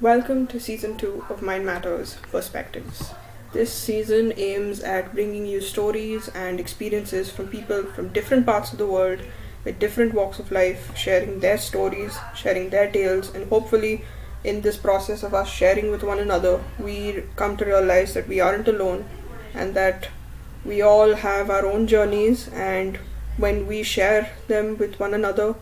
Welcome to Season 2 of MindMatters Perspectives. This season aims at bringing you stories and experiences from people from different parts of the world with different walks of life, sharing their stories, sharing their tales, and hopefully, in this process of us sharing with one another, we come to realize that we aren't alone and that we all have our own journeys, and when we share them with one another,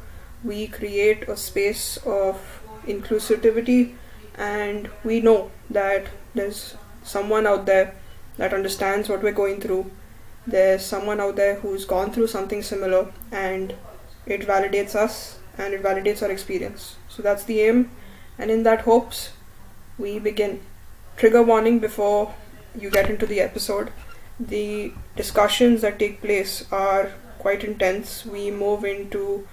we create a space of inclusivity, and we know that there's someone out there that understands what we're going through. There's someone out there who's gone through something similar, and it validates us and it validates our experience. So that's the aim, and in that hopes, we begin. Trigger warning before you get into the episode. The discussions that take place are quite intense. We move into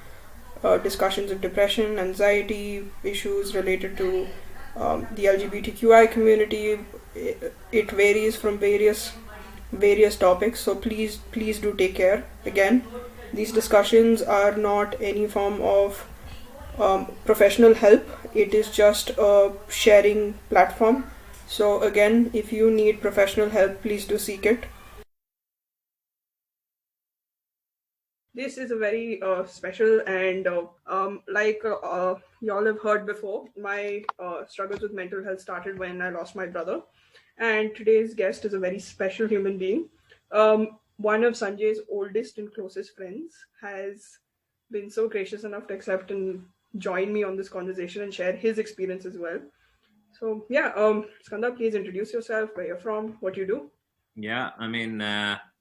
discussions of depression, anxiety, issues related to the LGBTQI community. It varies from various topics. So please do take care. Again, these discussions are not any form of professional help. It is just a sharing platform. So again, if you need professional help, please do seek it. This is a very special and y'all have heard before, my struggles with mental health started when I lost my brother. And today's guest is a very special human being. One of Sanjay's oldest and closest friends has been so gracious enough to accept and join me on this conversation and share his experience as well. So yeah, Skanda, please introduce yourself, where you're from, what you do. Yeah,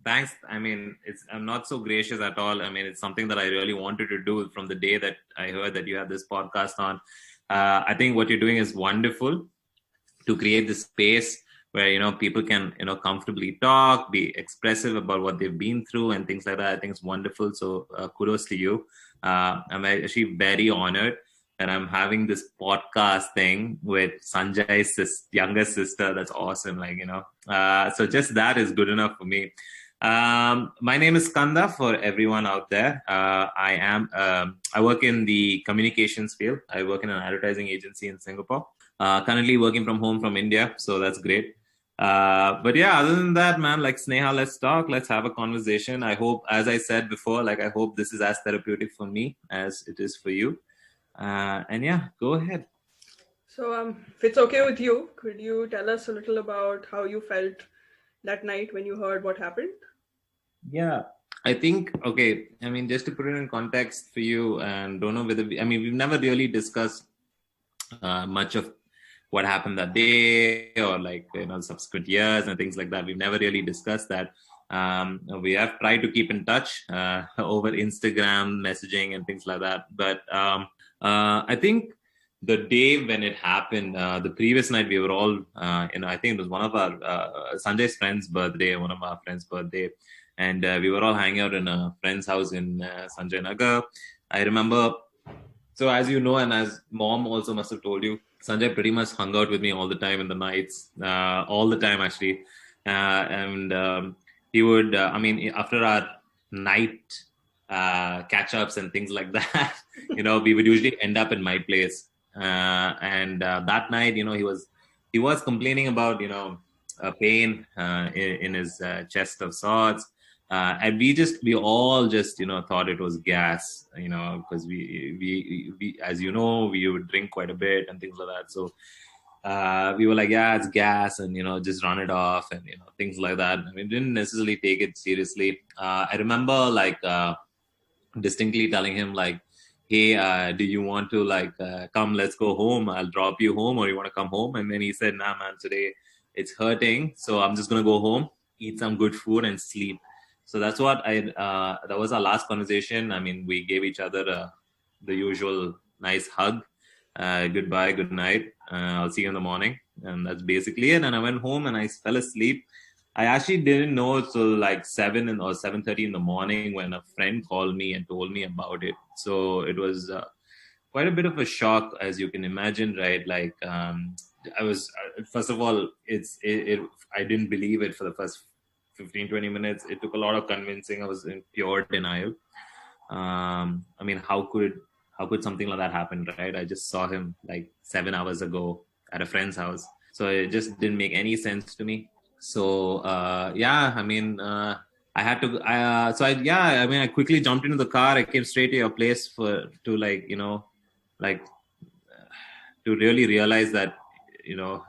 thanks. I'm not so gracious at all. It's something that I really wanted to do from the day that I heard that you had this podcast on. I think what you're doing is wonderful to create this space where, people can, comfortably talk, be expressive about what they've been through and things like that. I think it's wonderful. So kudos to you. I'm actually very honored that I'm having this podcast thing with Sanjay's younger sister. That's awesome. So just that is good enough for me. My name is Skanda for everyone out there. I work in the communications field. I work in an advertising agency in Singapore. Currently working from home from India. So that's great. But yeah, other than that, man, like Sneha, let's talk. Let's have a conversation. I hope, as I said before, I hope this is as therapeutic for me as it is for you. And yeah, go ahead. So, if it's okay with you, could you tell us a little about how you felt that night when you heard what happened? Yeah, I think, okay, just to put it in context for you, and don't know whether, we've never really discussed much of what happened that day or subsequent years and things like that. We've never really discussed that. We have tried to keep in touch over Instagram messaging and things like that. But I think the day when it happened, the previous night, we were all, I think it was one of our, Sanjay's friend's birthday, one of our friend's birthday. And we were all hanging out in a friend's house in Sanjay Nagar. I remember, so as you know, and as mom also must have told you, Sanjay pretty much hung out with me all the time in the nights, all the time actually. He would, after our night catch-ups and things like that, we would usually end up in my place. That night, he was complaining about, a pain in his chest of sorts. And we all just, thought it was gas, because we, as you know, we would drink quite a bit and things like that. So we were like, yeah, it's gas, and, just run it off and, things like that. Didn't necessarily take it seriously. I remember distinctly telling him hey, do you want to come, let's go home. I'll drop you home, or you want to come home? And then he said, nah, man, today it's hurting. So I'm just going to go home, eat some good food and sleep. So that's what that was our last conversation. We gave each other the usual nice hug. Goodbye, good night. I'll see you in the morning. And that's basically it. And I went home and I fell asleep. I actually didn't know till 7 or 7:30 in the morning when a friend called me and told me about it. So it was quite a bit of a shock, as you can imagine, right? I was, first of all, I didn't believe it for the first 15-20 minutes. It took a lot of convincing. I was in pure denial. How could something like that happen, right? I just saw him 7 hours ago. at a friend's house. So it just didn't make any sense to me. So yeah, I mean, I had to. I quickly jumped into the car. I came straight to your place to like to really realize that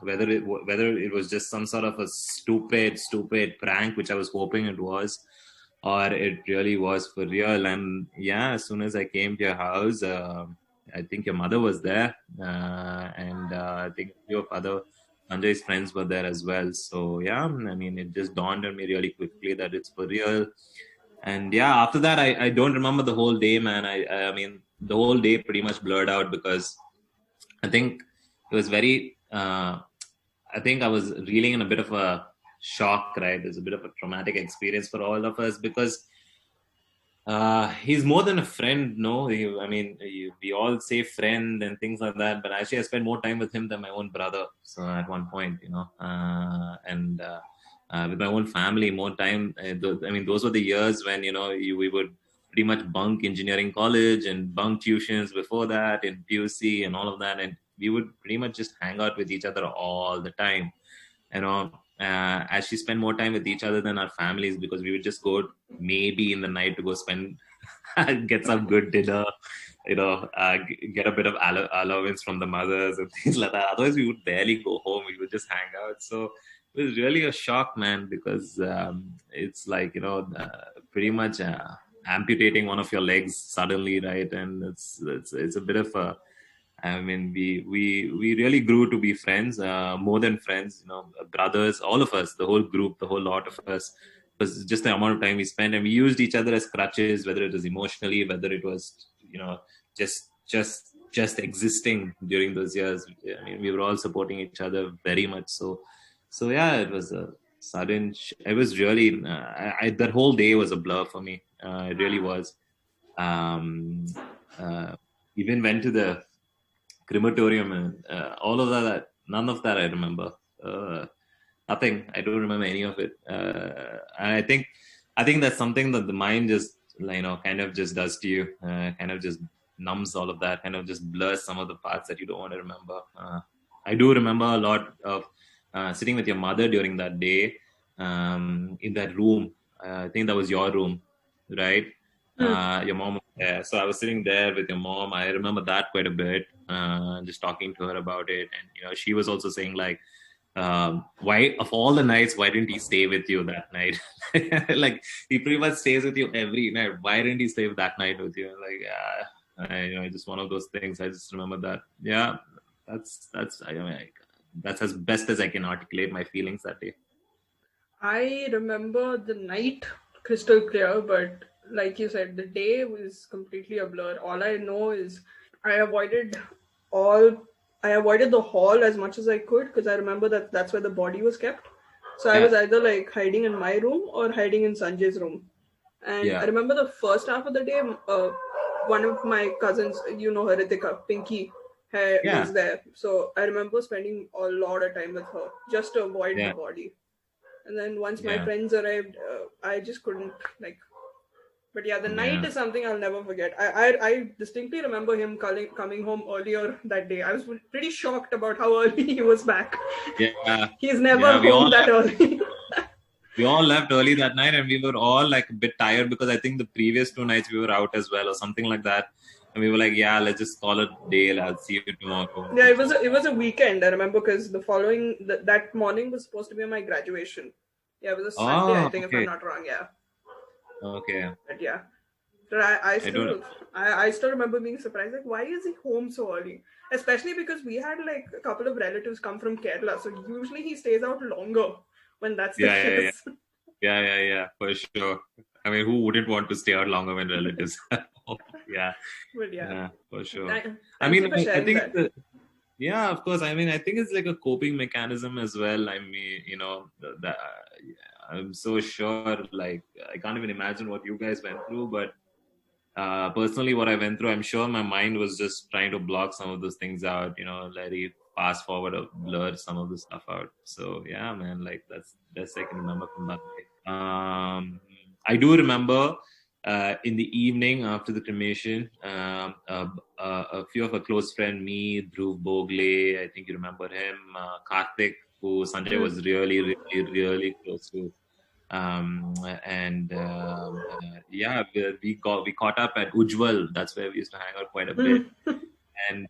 whether it was just some sort of a stupid prank, which I was hoping it was, or it really was for real. And yeah, as soon as I came to your house, I think your mother was there, and I think a few of other Sanjay's friends were there as well. So yeah, I mean, it just dawned on me really quickly that it's for real. And yeah, after that, I don't remember the whole day, man. I mean, the whole day pretty much blurred out because I think it was very. I think I was reeling in a bit of a shock, right? There's a bit of a traumatic experience for all of us because he's more than a friend, no? We all say friend and things like that, but actually I spent more time with him than my own brother. So at one point, and with my own family, more time. Those were the years when, we would pretty much bunk engineering college and bunk tuitions before that in PUC and all of that. And we would pretty much just hang out with each other all the time, actually spend more time with each other than our families, because we would just go maybe in the night to go spend, get some good dinner, get a bit of allowance from the mothers and things like that. Otherwise, we would barely go home. We would just hang out. So it was really a shock, man, because it's like, pretty much amputating one of your legs suddenly, right? And it's a bit of a, we really grew to be friends, more than friends, brothers, all of us, the whole group, the whole lot of us, was just the amount of time we spent, and we used each other as crutches, whether it was emotionally, whether it was, just existing during those years. I mean, we were all supporting each other very much. So yeah, it was a sudden, it was really, that whole day was a blur for me. It really was. Even went to the crematorium and all of that. None of that I remember. Nothing. I don't remember any of it. And I think that's something that the mind just kind of just does to you. Kind of just numbs all of that. Kind of just blurs some of the parts that you don't want to remember. I do remember a lot of sitting with your mother during that day in that room. I think that was your room, right? Your mom was there. So I was sitting there with your mom. I remember that quite a bit, just talking to her about it. And, she was also saying like, why, of all the nights, why didn't he stay with you that night? Like, he pretty much stays with you every night. Why didn't he stay that night with you? Like, just one of those things. I just remember that. Yeah, that's as best as I can articulate my feelings that day. I remember the night crystal clear, but like you said, the day was completely a blur. All I know is I avoided the hall as much as I could, because I remember that's where the body was kept. So I was either like hiding in my room or hiding in Sanjay's room. And I remember the first half of the day, one of my cousins, her, Ritika, Pinky, was there. So I remember spending a lot of time with her just to avoid the body. And then once my friends arrived, I just couldn't But yeah, the night is something I'll never forget. I distinctly remember him coming home earlier that day. I was pretty shocked about how early he was back. Yeah. He's never home that early. We all left early that night, and we were all like a bit tired because I think the previous 2 nights we were out as well or something like that. And we were like, yeah, let's just call it a day. I'll see you tomorrow. Yeah, it was a weekend, I remember, because the following, that morning was supposed to be my graduation. Yeah, it was a Sunday, I think, if I'm not wrong, yeah. Okay. But yeah. But I still remember being surprised, like, why is he home so early? Especially because we had like a couple of relatives come from Kerala. So usually he stays out longer when that's the case. Yeah, for sure. I mean, who wouldn't want to stay out longer when relatives? Yeah. But yeah, for sure. I think of course. I mean, I think it's like a coping mechanism as well. I mean, I'm so sure, like, I can't even imagine what you guys went through, but personally, what I went through, I'm sure my mind was just trying to block some of those things out, let it fast forward or blur some of the stuff out. So yeah, man, like, that's best I can remember from that day. I do remember in the evening after the cremation, a few of our close friends, me, Dhruv Bogle, I think you remember him, Karthik, who Sanjay was really, really, really close to. And yeah, we caught up at Ujjwal. That's where we used to hang out quite a bit. And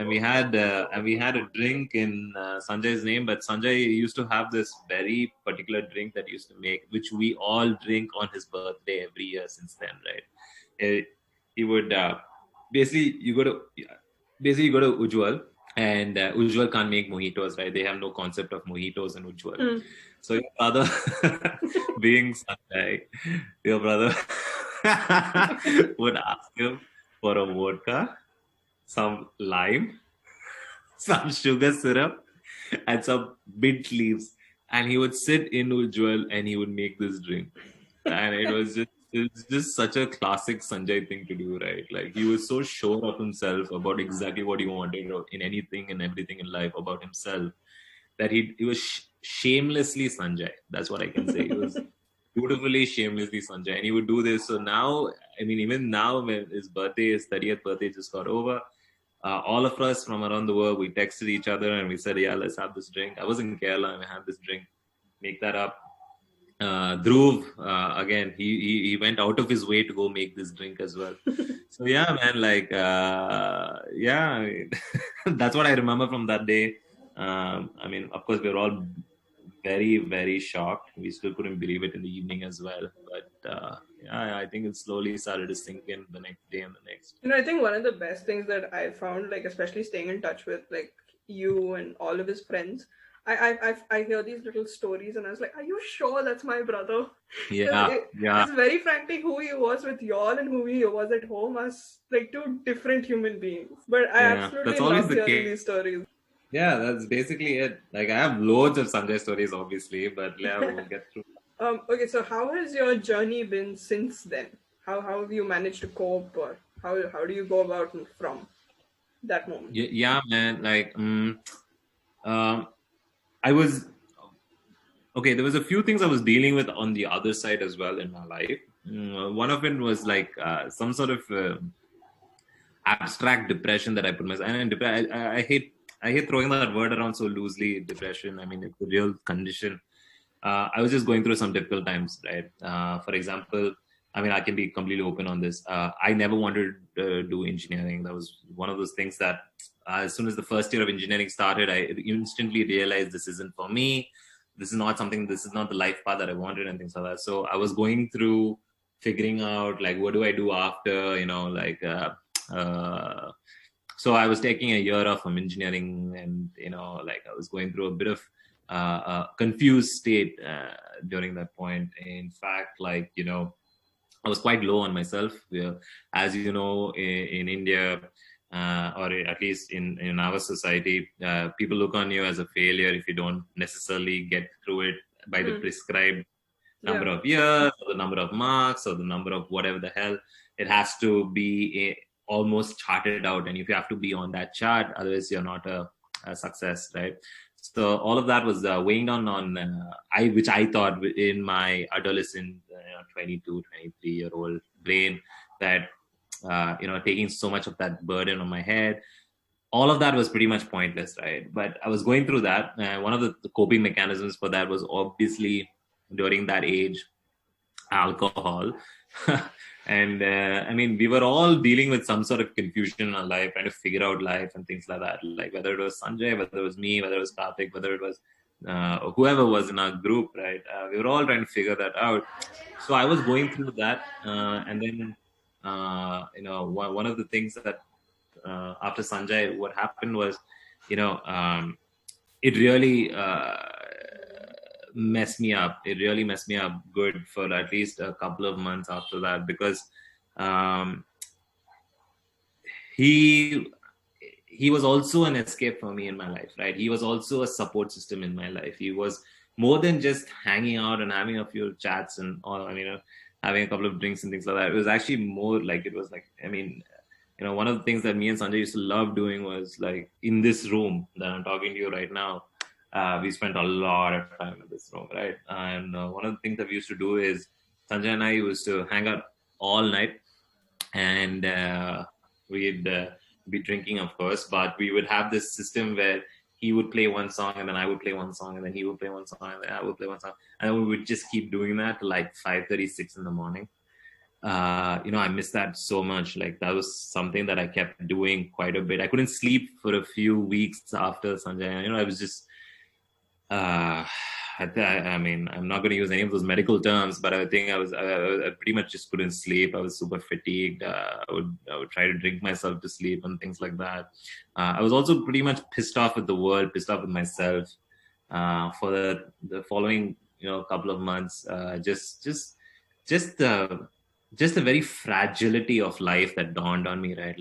we had a drink in Sanjay's name, but Sanjay used to have this very particular drink that he used to make, which we all drink on his birthday every year since then, right? He would basically you go to Ujjwal, and Ujjwal can't make mojitos, right? They have no concept of mojitos in Ujjwal. So your brother, being Sanjay, your brother would ask him for a vodka, some lime, some sugar syrup, and some mint leaves. And he would sit in Ujjwal and he would make this drink. And it's just such a classic Sanjay thing to do, right? Like, he was so sure of himself about exactly what he wanted in anything and everything in life about himself, that he was shamelessly Sanjay. That's what I can say. He was beautifully, shamelessly Sanjay. And he would do this. So now, I mean, even now, when his 30th birthday just got over, all of us from around the world, we texted each other and we said, yeah, let's have this drink. I was in Kerala and I had this drink. Make that up. Dhruv, again, he went out of his way to go make this drink as well. So yeah, man, like, yeah, that's what I remember from that day. I mean, of course, we were all very, very shocked. We still couldn't believe it in the evening as well. But yeah, I think it slowly started to sink in the next day and the next. I think one of the best things that I found, like, especially staying in touch with, like, you and all of his friends, I hear these little stories and I was like, are you sure that's my brother? Yeah. It's very frankly who he was with y'all and who he was at home as, like, two different human beings. But I absolutely love hearing these stories. Yeah, that's basically it. Like, I have loads of Sanjay stories, obviously, but yeah, we'll get through. Okay, so how has your journey been since then? How have you managed to cope, or how do you go about from that moment? Yeah, man. Like, I was okay. There was a few things I was dealing with on the other side as well in my life. One of it was like some sort of abstract depression that I put myself. And I hate throwing that word around so loosely. Depression. I mean, it's a real condition. I was just going through some difficult times, right? For example, I mean, I can be completely open on this. I never wanted to do engineering. That was one of those things that as soon as the first year of engineering started, I instantly realized this isn't for me. This is not the life path that I wanted and things like that. So I was going through figuring out, like, what do I do after, so I was taking a year off from engineering, and, like, I was going through a bit of confused state during that point. In fact, like, I was quite low on myself. As you know, in India, or at least in our society, people look on you as a failure if you don't necessarily get through it by the prescribed number of years, or the number of marks, or the number of whatever the hell. It has to be almost charted out, and if you have to be on that chart, otherwise you're not a success, right? So all of that was weighing down on which I thought in my adolescent 22, 23-year-old brain, that taking so much of that burden on my head, all of that was pretty much pointless, right? But I was going through that. One of the coping mechanisms for that was obviously, during that age, alcohol. And I mean, we were all dealing with some sort of confusion in our life, trying to figure out life and things like that. Like, whether it was Sanjay, whether it was me, whether it was Karthik, whether it was whoever was in our group, right? We were all trying to figure that out. So I was going through that. And then, one of the things that after Sanjay, what happened was, it really messed me up. It really messed me up good for at least a couple of months after that, because he was also an escape for me in my life, right? He was also a support system in my life. He was more than just hanging out and having a few chats and all, having a couple of drinks and things like that. It was actually more like, it was like, one of the things that me and Sanjay used to love doing was, like, in this room that I'm talking to you right now, we spent a lot of time in this room, right? And one of the things that we used to do is, Sanjay and I used to hang out all night, and we'd be drinking, of course, but we would have this system where he would play one song and then I would play one song and then he would play one song and then I would play one song, and then we would just keep doing that till like 5:36 in the morning. I miss that so much. Like, that was something that I kept doing quite a bit. I couldn't sleep for a few weeks after Sanjay. I was just, I mean, I'm not going to use any of those medical terms, but I think I pretty much just couldn't sleep. I was super fatigued. I would try to drink myself to sleep and things like that. I was also pretty much pissed off with the world, pissed off with myself, for the following, couple of months. Just the very fragility of life that dawned on me, right?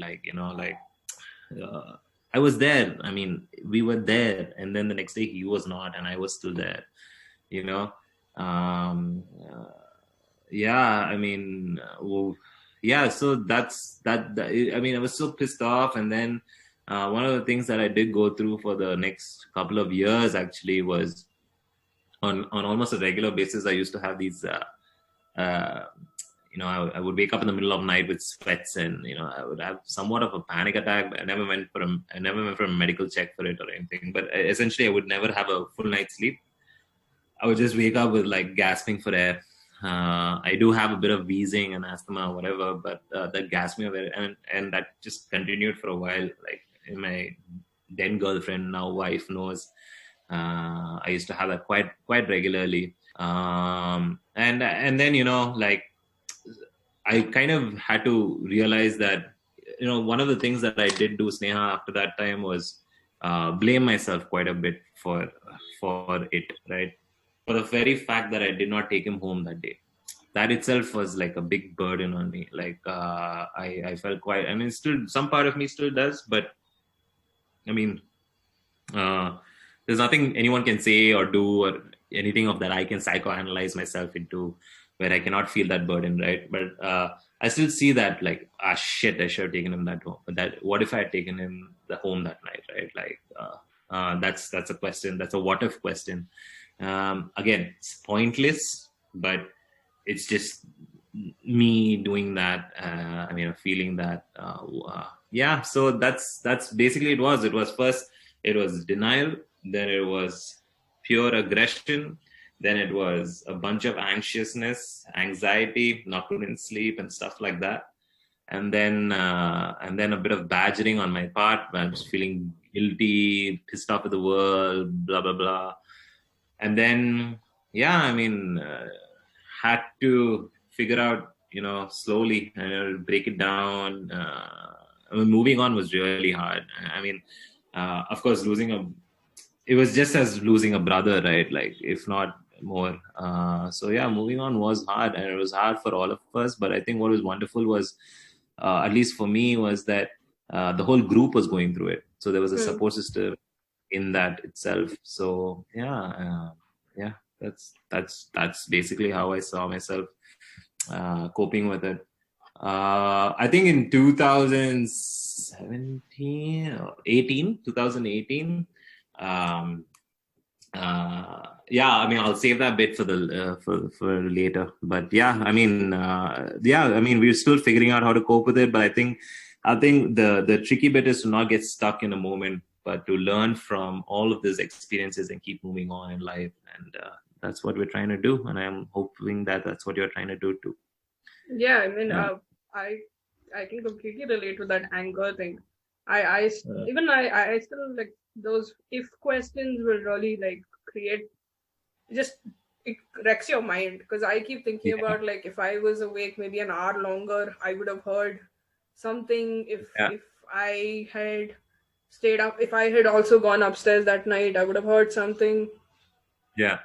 I was there. I mean, we were there, and then the next day he was not, and I was still there. Yeah. I mean, yeah. So that's that. I mean, I was so pissed off, and then one of the things that I did go through for the next couple of years actually was on almost a regular basis. I used to have these. I would wake up in the middle of night with sweats, and I would have somewhat of a panic attack. But I never went for a medical check for it or anything. But essentially, I would never have a full night's sleep. I would just wake up with like gasping for air. I do have a bit of wheezing and asthma or whatever, but that gasping of air, and that just continued for a while. Like, my then girlfriend, now wife, knows. I used to have that quite regularly. And then like, I kind of had to realize that, one of the things that I did do, Sneha, after that time was blame myself quite a bit for it, right? For the very fact that I did not take him home that day. That itself was like a big burden on me. Like, I felt quite, I mean, still, some part of me still does, but I mean, there's nothing anyone can say or do or anything of that I can psychoanalyze myself into, where I cannot feel that burden, right? But I still see that, like, shit, I should have taken him that home. But what if I had taken him home that night, right? Like, that's a question. That's a what if question. Again, it's pointless, but it's just me doing that. Feeling that. Yeah. So that's basically it was. It was first, it was denial. Then it was pure aggression. Then it was a bunch of anxiousness, anxiety, not couldn't sleep and stuff like that. And then a bit of badgering on my part. I was feeling guilty, pissed off at the world, blah, blah, blah. And then, had to figure out, slowly, break it down. Moving on was really hard. Of course, it was just as losing a brother, right? Like, if not more. Moving on was hard, and it was hard for all of us. But I think what was wonderful was, at least for me, was that the whole group was going through it. So there was a support system in that itself. So that's basically how I saw myself coping with it. I think in 2018, I'll save that bit for later. But we're still figuring out how to cope with it. But I think the tricky bit is to not get stuck in a moment, but to learn from all of these experiences and keep moving on in life. And that's what we're trying to do. And I'm hoping that that's what you're trying to do too. Yeah, I can completely relate to that anger thing. I still, like, those if questions will really, like, create, just, it wrecks your mind, because I keep thinking about, like, if I was awake maybe an hour longer, I would have heard something. If I had stayed up, if I had also gone upstairs that night, I would have heard something. Yeah.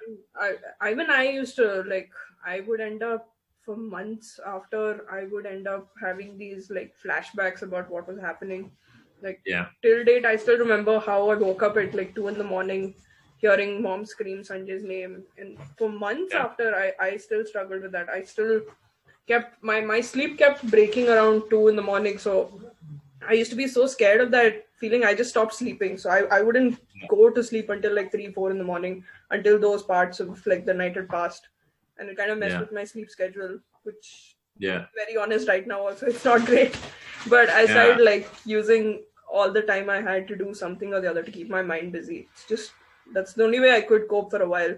I used to, like, I would end up, for months after, I would end up having these, like, flashbacks about what was happening. Like, till date, I still remember how I woke up at like 2 a.m, hearing mom scream Sanjay's name. And for months after, I still struggled with that. I still kept, my sleep kept breaking around 2 a.m. So I used to be so scared of that feeling, I just stopped sleeping. So I wouldn't go to sleep until like 3-4 a.m, until those parts of, like, the night had passed. And it kind of messed with my sleep schedule, which Yeah. Very honest right now also, it's not great. But I started like using all the time I had to do something or the other to keep my mind busy. It's just, that's the only way I could cope for a while.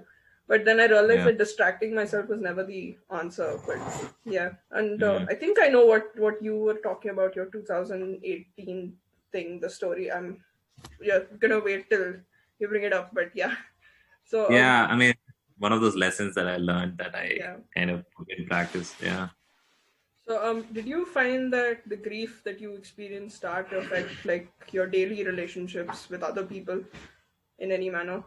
But then I realized that distracting myself was never the answer. But yeah, and I think I know what you were talking about, your 2018 thing, the story. I'm gonna wait till you bring it up. But yeah, so Yeah, I mean, one of those lessons that I learned that I kind of put in practice. Yeah. So, did you find that the grief that you experienced start to affect like your daily relationships with other people in any manner?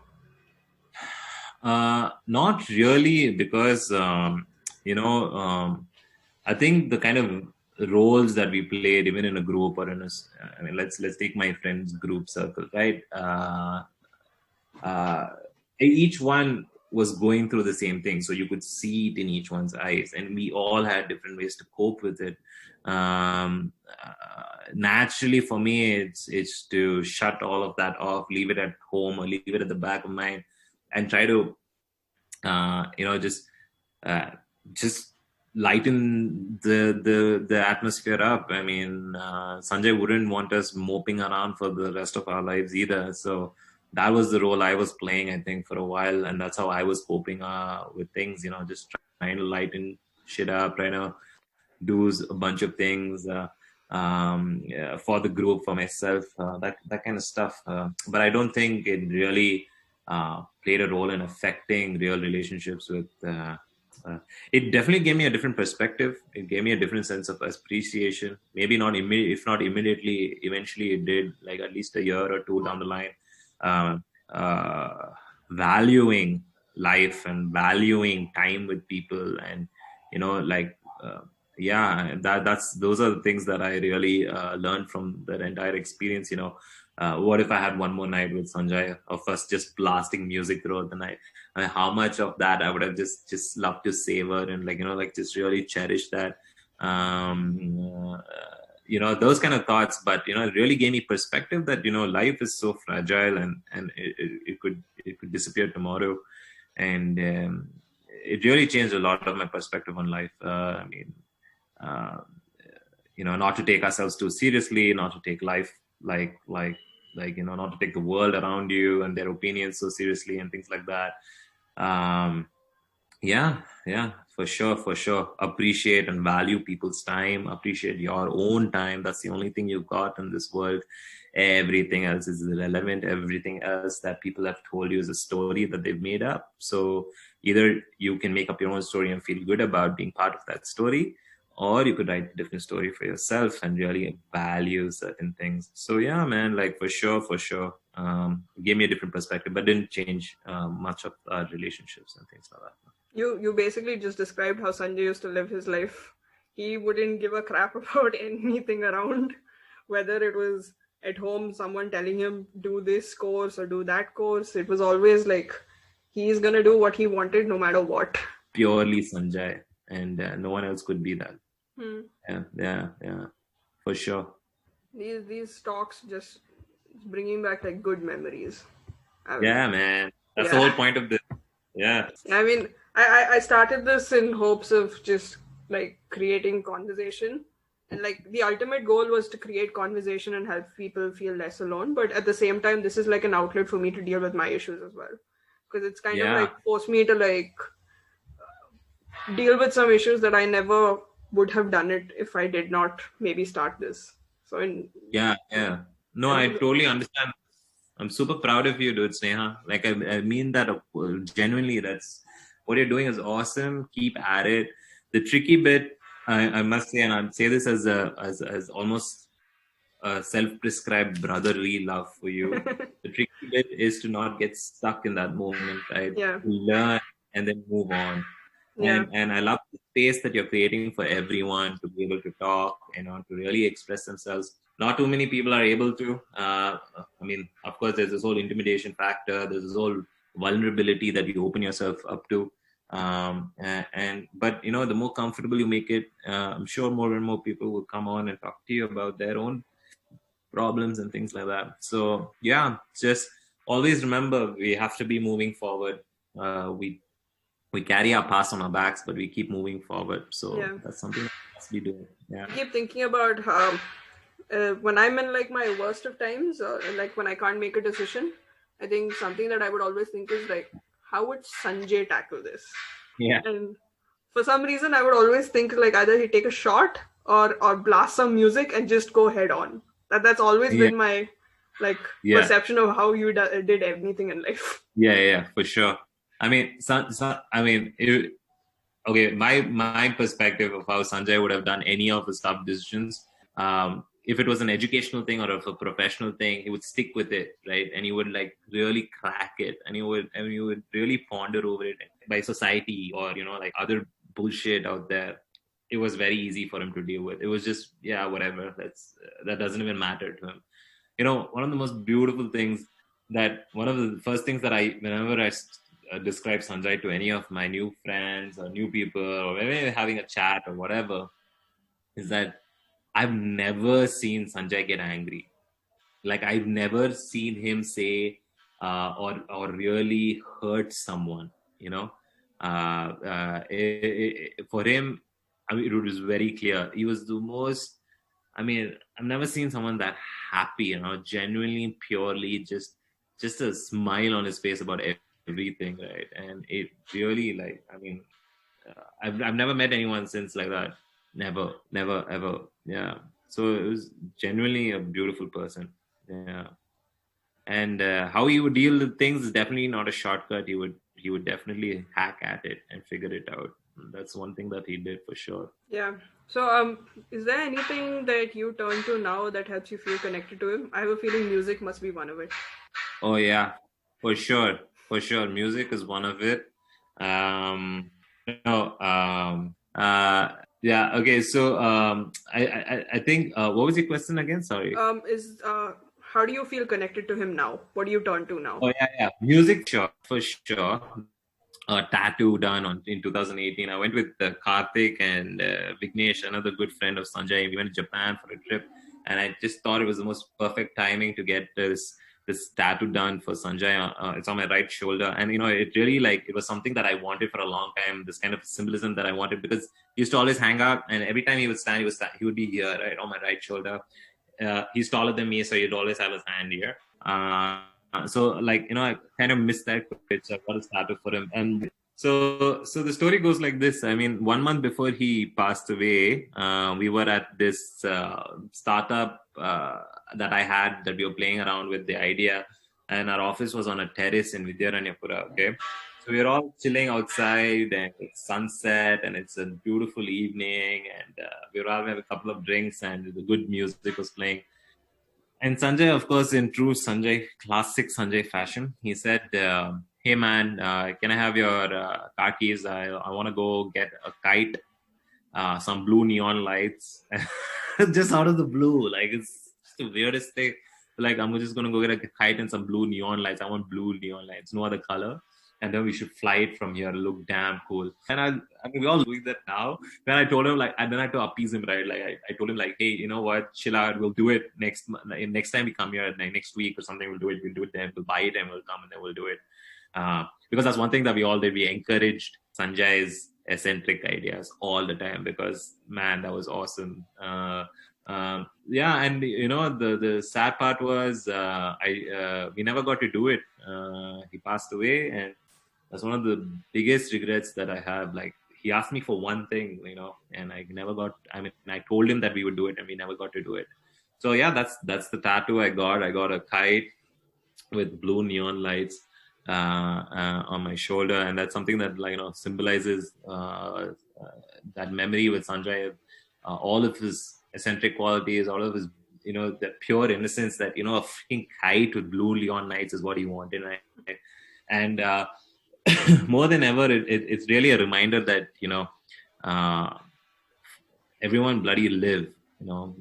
Not really, because I think the kind of roles that we played, even in a group or I mean, let's take my friends' group circle, right? Each one was going through the same thing, so you could see it in each one's eyes, and we all had different ways to cope with it. Naturally, for me, it's to shut all of that off, leave it at home, or leave it at the back of mind, and try to just lighten the atmosphere up. I mean, Sanjay wouldn't want us moping around for the rest of our lives either. So that was the role I was playing, I think, for a while, and that's how I was coping with things. Just trying to lighten shit up, trying to do a bunch of things for the group, for myself, that kind of stuff. But I don't think it really played a role in affecting real relationships with. It definitely gave me a different perspective. It gave me a different sense of appreciation. Maybe not if not immediately. Eventually, it did. Like at least a year or two down the line, valuing life and valuing time with people, and those are the things that I really learned from that entire experience. What if I had one more night with Sanjay of us just blasting music throughout the night? I mean, how much of that I would have just loved to savor and just really cherish that. Those kind of thoughts, but it really gave me perspective that life is so fragile, and it could disappear tomorrow, and it really changed a lot of my perspective on life. Not to take ourselves too seriously, not to take life not to take the world around you and their opinions so seriously and things like that. For sure. Appreciate and value people's time. Appreciate your own time. That's the only thing you've got in this world. Everything else is irrelevant. Everything else that people have told you is a story that they've made up. So either you can make up your own story and feel good about being part of that story, or you could write a different story for yourself and really value certain things. So yeah, man, like for sure. Gave me a different perspective, but didn't change much of our relationships and things like that. You basically just described how Sanjay used to live his life. He wouldn't give a crap about anything around, whether it was at home, someone telling him do this course or do that course. It was always like he's gonna do what he wanted no matter what. Purely Sanjay, and no one else could be that. Yeah, for sure. These talks just bringing back like good memories. Yeah, man, that's the whole point of this. Yeah, I mean, I started this in hopes of just like creating conversation, and like the ultimate goal was to create conversation and help people feel less alone. But at the same time, this is like an outlet for me to deal with my issues as well, because it's kind of like forced me to like deal with some issues that I never would have done it if I did not maybe start this. So no, I totally understand. I'm super proud of you, dude, Sneha. Like I mean that genuinely. That's what you're doing is awesome. Keep at it. The tricky bit, I must say, and I'd say this as almost a self-prescribed brotherly love for you. The tricky bit is to not get stuck in that moment, right? Yeah. To learn and then move on. Yeah. And I love the space that you're creating for everyone to be able to talk, to really express themselves. Not too many people are able to. I mean, of course, there's this whole intimidation factor. There's this whole vulnerability that you open yourself up to. But the more comfortable you make it, I'm sure more and more people will come on and talk to you about their own problems and things like that. So yeah, just always remember we have to be moving forward. We we carry our past on our backs, but we keep moving forward. So Yeah. that's something that we must be doing. Yeah. I keep thinking about how when I'm in like my worst of times, or like when I can't make a decision, I think something that I would always think is like, how would Sanjay tackle this? Yeah. And for some reason, I would always think like either he take a shot or blast some music and just go head on. That's always Yeah. been my like Yeah. perception of how you did anything in life. Yeah, for sure. I mean, okay, my perspective of how Sanjay would have done any of his tough decisions, if it was an educational thing or if a professional thing, he would stick with it, right? And he would like really crack it, and he would really ponder over it. By society or like other bullshit out there, it was very easy for him to deal with. It was just whatever. That doesn't even matter to him. One of the most beautiful things, that one of the first things that whenever I describe Sanjay to any of my new friends or new people, or when we're having a chat or whatever, is that I've never seen Sanjay get angry. Like I've never seen him say or really hurt someone. For him, I mean, it was very clear. He was the most. I mean, I've never seen someone that happy. Genuinely, purely, just a smile on his face about everything, right? And it really, like, I mean, I've never met anyone since like that. Never, ever. Yeah. So it was genuinely a beautiful person. Yeah. And how he would deal with things is definitely not a shortcut. He would definitely hack at it and figure it out. That's one thing that he did for sure. Yeah. So, is there anything that you turn to now that helps you feel connected to him? I have a feeling music must be one of it. Oh yeah, for sure. Music is one of it. Yeah. Okay. So, I think, what was your question again? Sorry. How do you feel connected to him now? What do you turn to now? Oh yeah. Music, sure, for sure. A tattoo done in 2018. I went with Karthik and Vignesh, another good friend of Sanjay. We went to Japan for a trip, and I just thought it was the most perfect timing to get this tattoo done for Sanjay. It's on my right shoulder, and it really, like, it was something that I wanted for a long time. This kind of symbolism that I wanted, because he used to always hang out, and every time he would stand, he would be here, right, on my right shoulder. He's taller than me, so he'd always have his hand here. So, like, I kind of missed that. So I got a tattoo for him. And so the story goes like this. I mean, 1 month before he passed away, we were at this startup that I had, that we were playing around with the idea. And our office was on a terrace in Vidyaranyapura, okay? So we were all chilling outside, and it's sunset, and it's a beautiful evening. And we were all having a couple of drinks, and the good music was playing. And Sanjay, of course, in true classic Sanjay fashion, he said, hey man, can I have your car keys? I want to go get a kite, some blue neon lights, just out of the blue. Like, it's just the weirdest thing. Like, I'm just going to go get a kite and some blue neon lights. I want blue neon lights, no other color. And then we should fly it from here. Look damn cool. And I mean, we all doing that now. Then I told him, like, and then I had to appease him, right? Like, I told him, like, hey, you know what? Chill out. We'll do it next time we come here, next week or something. We'll do it. We'll do it then. We'll buy it and we'll come and then we'll do it. Because that's one thing that we all did. We encouraged Sanjay's eccentric ideas all the time, because, man, that was awesome. Yeah, and the sad part was we never got to do it. He passed away, and that's one of the biggest regrets that I have. Like, he asked me for one thing, and I never got. I mean, I told him that we would do it, and we never got to do it. So yeah, that's the tattoo I got. I got a kite with blue neon lights on my shoulder, and that's something that, like, symbolizes that memory with Sanjay, all of his eccentric qualities, all of his the pure innocence, that a freaking kite with blue neon lights is what he wanted, right? And more than ever, it's really a reminder that everyone bloody live.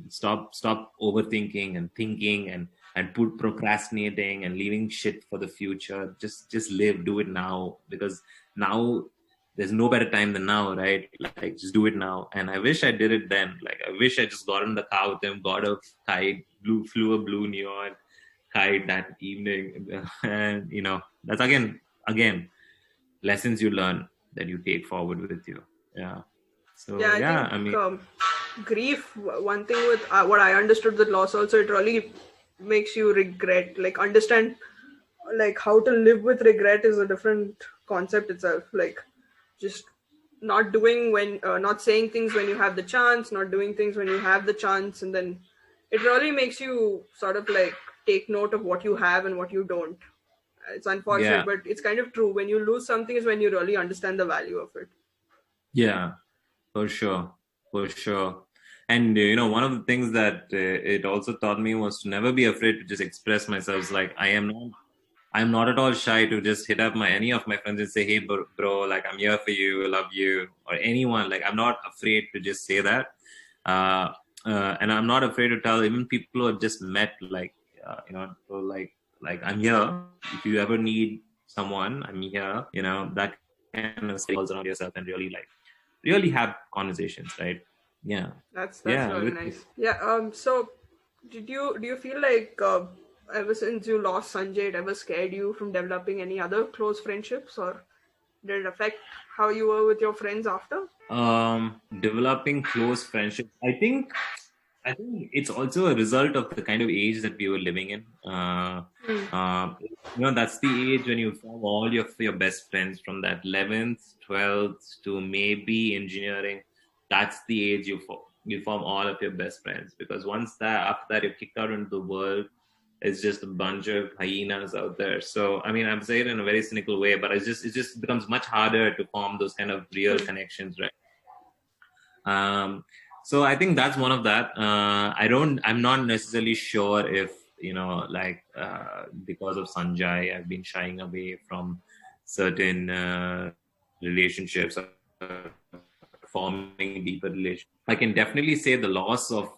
Stop overthinking and thinking and procrastinating and leaving shit for the future. Just live, do it now, because now there's no better time than now, right? Like, just do it now. And I wish I did it then. Like, I wish I just got in the car with him, got a kite, flew a blue neon kite that evening. And that's again lessons you learn. that you take forward with you. Yeah. So Yeah, I yeah, think I mean, grief, one thing with what I understood with loss also, it really makes you regret, like understand, like how to live with regret is a different concept itself. Like just not doing when, not saying things when you have the chance, not doing things when you have the chance, and then it really makes you sort of like take note of what you have and what you don't. It's unfortunate, yeah, but it's kind of true. When you lose something is when you really understand the value of it. yeah, for sure, for sure. And one of the things that it also taught me was to never be afraid to just express myself. Like I'm not at all shy to just hit up any of my friends and say, "Hey, bro, like I'm here for you, I love you," or anyone. Like I'm not afraid to just say that, uh, and I'm not afraid to tell even people who have just met, like so like I'm here. If you ever need someone, I'm here. That kind of calls around yourself and really have conversations, right? Yeah, That's yeah, really nice. Yeah. So, do you feel like ever since you lost Sanjay, it ever scared you from developing any other close friendships, or did it affect how you were with your friends after? Developing close friendships. I think it's also a result of the kind of age that we were living in. That's the age when you form all your best friends from that 11th, 12th to maybe engineering. That's the age you form all of your best friends, because once that after that you're kicked out into the world, it's just a bunch of hyenas out there. So I mean, I'm saying it in a very cynical way, but it just becomes much harder to form those kind of real connections, right? So I think that's one of that. I'm not necessarily sure if, because of Sanjay, I've been shying away from certain relationships, forming deeper relationships. I can definitely say the loss of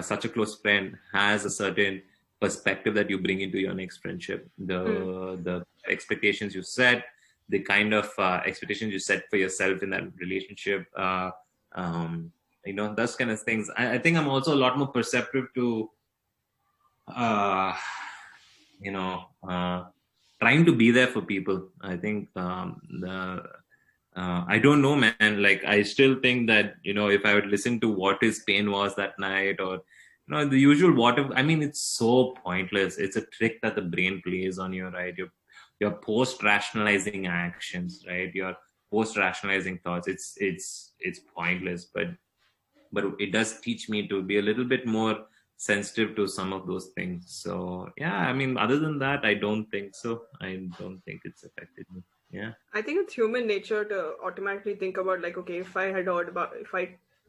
such a close friend has a certain perspective that you bring into your next friendship. The expectations you set, the kind of expectations you set for yourself in that relationship. Those kind of things. I think I'm also a lot more perceptive to, uh, trying to be there for people. I think I don't know, man. Like, I still think that, if I would listen to what his pain was that night, or, the usual what if, I mean, it's so pointless. It's a trick that the brain plays on you, right? You're post-rationalizing actions, right? You're post-rationalizing thoughts. It's pointless, but it does teach me to be a little bit more sensitive to some of those things. So yeah, I mean, other than that, I don't think so. I don't think it's affected me. Yeah. I think it's human nature to automatically think about, like, okay, if I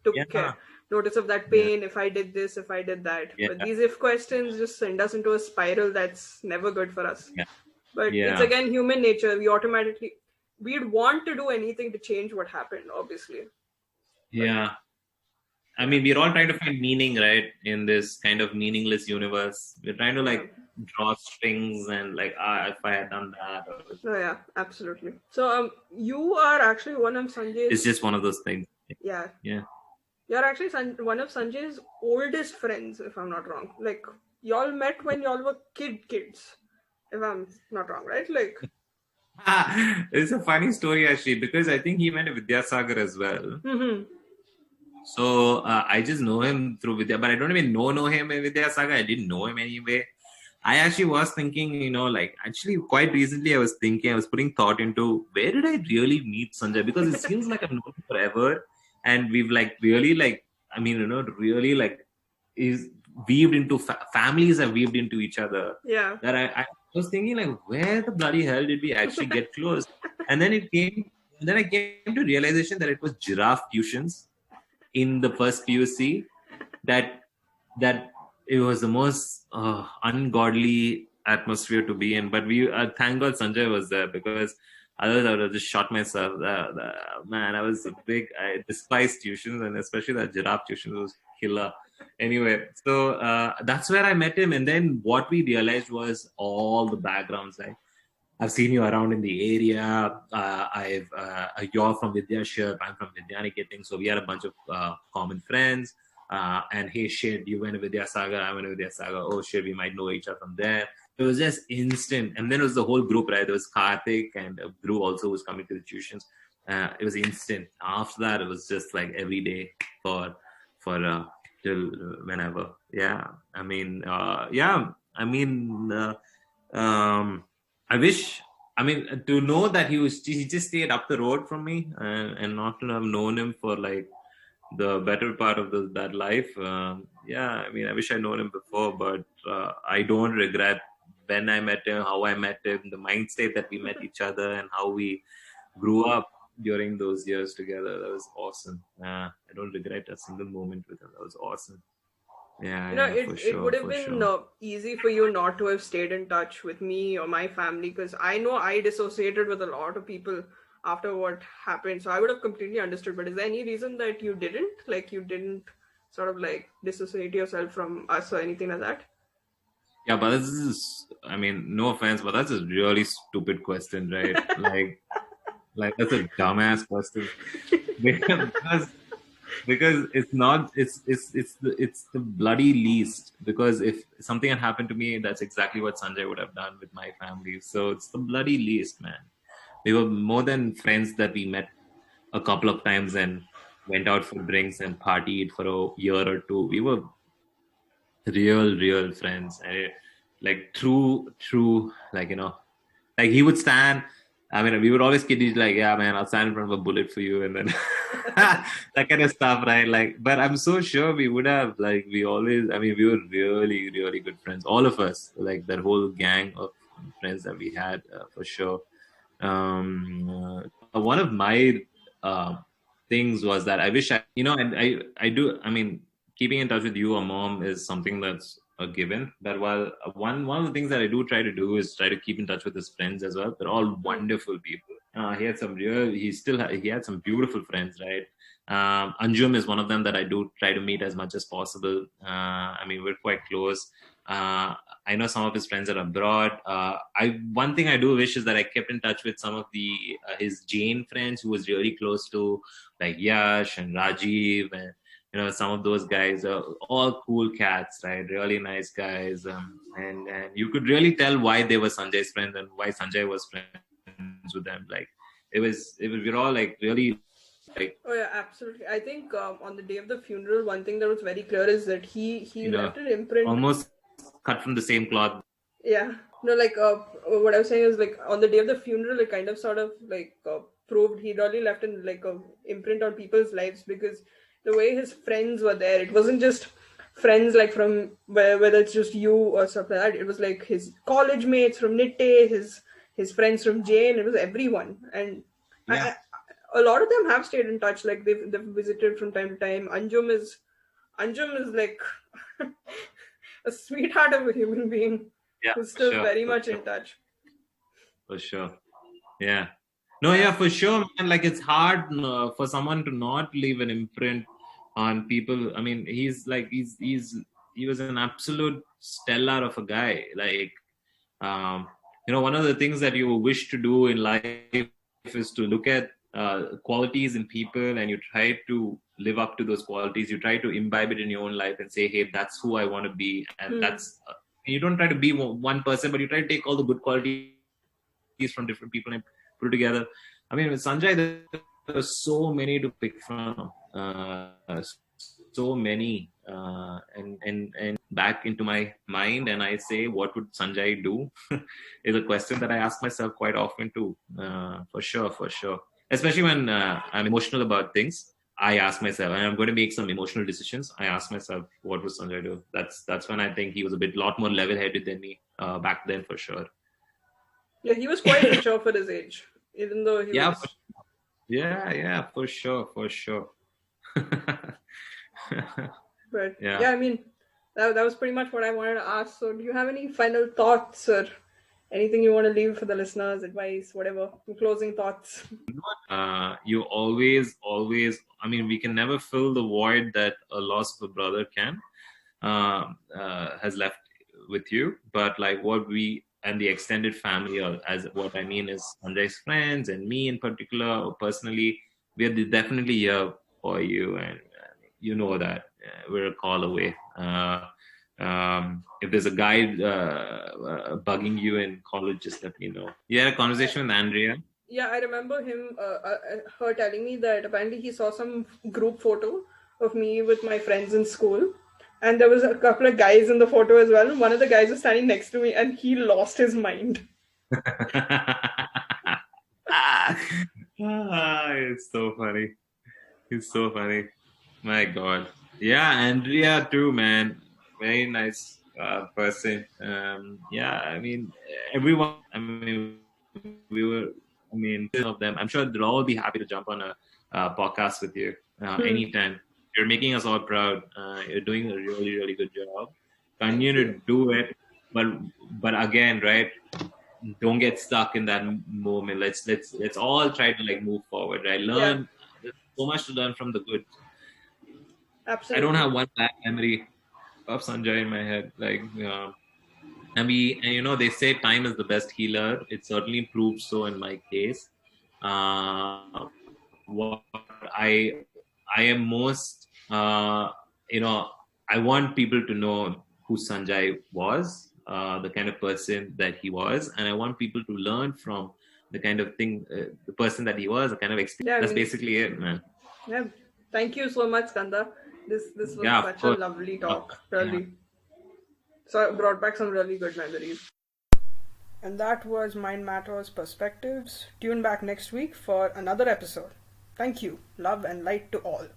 took Yeah. notice of that Yeah. pain, if I did this, if I did that. Yeah. But these if questions just send us into a spiral that's never good for us. Yeah. But it's Yeah. again human nature. We'd want to do anything to change what happened, obviously. Yeah. I mean, we're all trying to find meaning, right, in this kind of meaningless universe. We're trying to draw strings and if I had done that. Oh yeah, absolutely. So you are actually one of Sanjay's. It's just one of those things. Yeah. Yeah. You're actually one of Sanjay's oldest friends, if I'm not wrong. Like, y'all met when y'all were kids, if I'm not wrong, right? Like, It's a funny story actually, because I think he went to Vidyasagar as well. So I just know him through Vidya, but I don't even know him in Vidyasagar. I didn't know him anyway. I actually was thinking, actually quite recently I was putting thought into where did I really meet Sanjay? Because it seems like I've known him forever, and we've is weaved into families have weaved into each other. Yeah. That I was thinking, where the bloody hell did we actually get close? And then I came to realization that it was giraffe tuitions in the first PUC, that it was the most ungodly atmosphere to be in. But we thank God Sanjay was there, because otherwise I would have just shot myself. Man, I despised tuitions, and especially that giraffe tuitions was killer. Anyway, so that's where I met him, and then what we realized was all the backgrounds. I've seen you around in the area. You're from Vidyashir. I'm from Vidyaniketan. So we had a bunch of common friends. And hey, shit, you went to Vidyasagar. I went to Vidyasagar. Oh, shit, we might know each other from there. it was just instant. And then it was the whole group, right? There was Karthik and Dhruv also was coming to the tuitions. It was instant. After that, it was just like every day for till whenever. Yeah. I mean, I wish. I mean, to know that he just stayed up the road from me, and not to have known him for like the better part of that life. I mean, I wish I'd known him before, but I don't regret when I met him, how I met him, the mind state that we met each other, and how we grew up during those years together. That was awesome. I don't regret a single moment with him. That was awesome. Yeah, it would have been easy for you not to have stayed in touch with me or my family, because I know I dissociated with a lot of people after what happened. So I would have completely understood. But is there any reason that you didn't? Like, you didn't sort of like dissociate yourself from us or anything like that? Yeah, but this is, I mean, no offense, but that's a really stupid question, right? like that's a dumbass question. because it's not, it's the bloody least. Because if something had happened to me, that's exactly what Sanjay would have done with my family. So it's the bloody least, man. We were more than friends that we met a couple of times and went out for drinks and partied for a year or two. We were real friends. Like true, like, like he would stand. I mean, we would always kid each like, yeah, man, I'll stand in front of a bullet for you. And then that kind of stuff, right? Like, but I'm so sure we would have, like, we were really good friends. All of us, like that whole gang of friends that we had, for sure. One of my things was that I wish I do. I mean, keeping in touch with you or mom is something that's a given. But while one of the things that I do try to do is try to keep in touch with his friends as well. They're all wonderful people. He had some beautiful friends, right? Anjum is one of them that I do try to meet as much as possible. I mean, we're quite close. I know some of his friends are abroad. One thing I do wish is that I kept in touch with some of his Jain friends who was really close to, like Yash and Rajiv, and some of those guys are all cool cats, right? Really nice guys, and you could really tell why they were Sanjay's friends and why Sanjay was friends with them. Like we're all like really. Oh yeah, absolutely. I think on the day of the funeral, one thing that was very clear is that he left an imprint, almost cut from the same cloth. Yeah, no, like what I was saying is, like, on the day of the funeral, it kind of sort of like proved he really left an like a imprint on people's lives, because the way his friends were there, it wasn't just friends like from whether it's just you or stuff like that. It was like his college mates from Nitte, his friends from Jain. It was everyone, and yeah. A lot of them have stayed in touch. Like they've visited from time to time. Anjum is like a sweetheart of a human being, who's still very much in touch. For sure. Yeah. No, yeah, for sure, man. Like, it's hard for someone to not leave an imprint on people. I mean, he was an absolute stellar of a guy. Like, one of the things that you wish to do in life is to look at qualities in people, and you try to live up to those qualities. You try to imbibe it in your own life and say, hey, that's who I want to be. And that's, you don't try to be one person, but you try to take all the good qualities from different people and put it together. I mean, with Sanjay, there are so many to pick from, so many, and back into my mind, and I say, what would Sanjay do? Is a question that I ask myself quite often too. For sure. Especially when I'm emotional about things, I ask myself, and I'm going to make some emotional decisions. I ask myself, what would Sanjay do? That's when I think he was a lot more level-headed than me back then, for sure. Yeah, he was quite mature for his age, even though he was... For sure. But I mean, that was pretty much what I wanted to ask. So do you have any final thoughts or anything you want to leave for the listeners, advice, whatever, closing thoughts? You always, I mean, we can never fill the void that a loss of a brother has left with you. But like what we and the extended family, or as what I mean is Sanjay's friends and me in particular, or personally, we are definitely here for you, and you know that we're a call away. If there's a guy bugging you in college, just let me know. You had a conversation with Andrea? Yeah, I remember her telling me that apparently he saw some group photo of me with my friends in school. And there was a couple of guys in the photo as well. One of the guys was standing next to me and he lost his mind. It's so funny. It's so funny. My God. Yeah, Andrea too, man. Very nice person. Yeah, I mean, everyone. I mean, we were. I mean, of them. I'm sure they'll all be happy to jump on a podcast with you anytime. You're making us all proud. You're doing a really, really good job. Continue to do it, but again, right? Don't get stuck in that moment. Let's all try to like move forward, right? Learn. There's so much to learn from the good. Absolutely. I don't have one bad memory of Sanjay in my head. Like, and they say time is the best healer. It certainly proved so in my case. What I am most, I want people to know who Sanjay was, the kind of person that he was, and I want people to learn from the kind of thing, the person that he was, the kind of experience. That's basically it, man. Yeah. Thank you so much, Skanda. This was such a lovely talk, really. Yeah. So it brought back some really good memories. And that was Mind Matters Perspectives. Tune back next week for another episode. Thank you. Love and light to all.